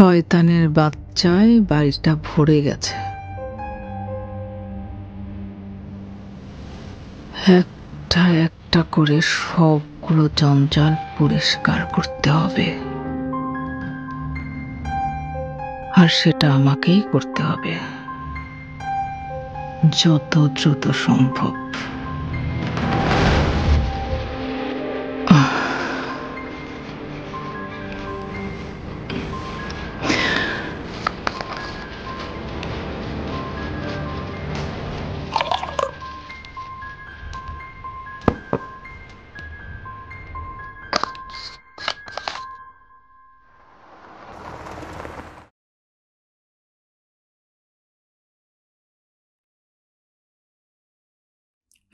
শয়তানের বাচ্চায় বাড়িটা ভরে গেছে। একটা একটা করে সবগুলো জঞ্জাল পরিষ্কার করতে হবে, আর সেটা আমাকেই করতে হবে যত দ্রুত সম্ভব।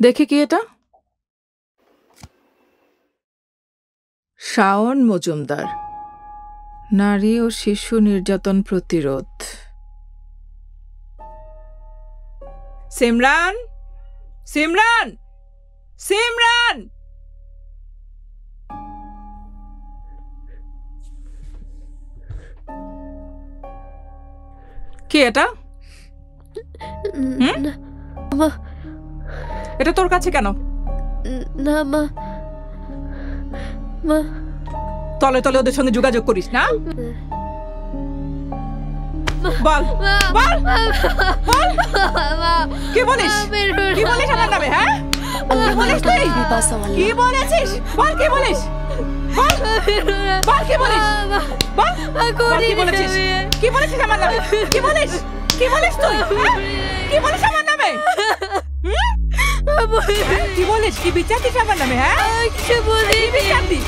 দেখি কি এটা? শাওন মজুমদার, নারী ও শিশু নির্যাতন প্রতিরোধ। সিমরান, সিমরান, সিমরান! কি এটা? এটা তোর কাছে কেন? না মা, মা তলে তলে ওদের সঙ্গে যোগাযোগ করিস না? বল বল বল, কি বলিস? কি বলিস আমার নামে? হ্যাঁ, কি বলিস তুই? কি বলেছিস? বল, কি বলিস? বল বল, কি বলিস? বল কি বলেছিস? কি বলেছিস আমার নামে? কি বলিস? কি বলিস তুই? কি বলিস আমার নামে? কি বলিস? কি বিচার দিস আমার নামে? হ্যাঁ, কিছু বলিনি। বিচার দিস?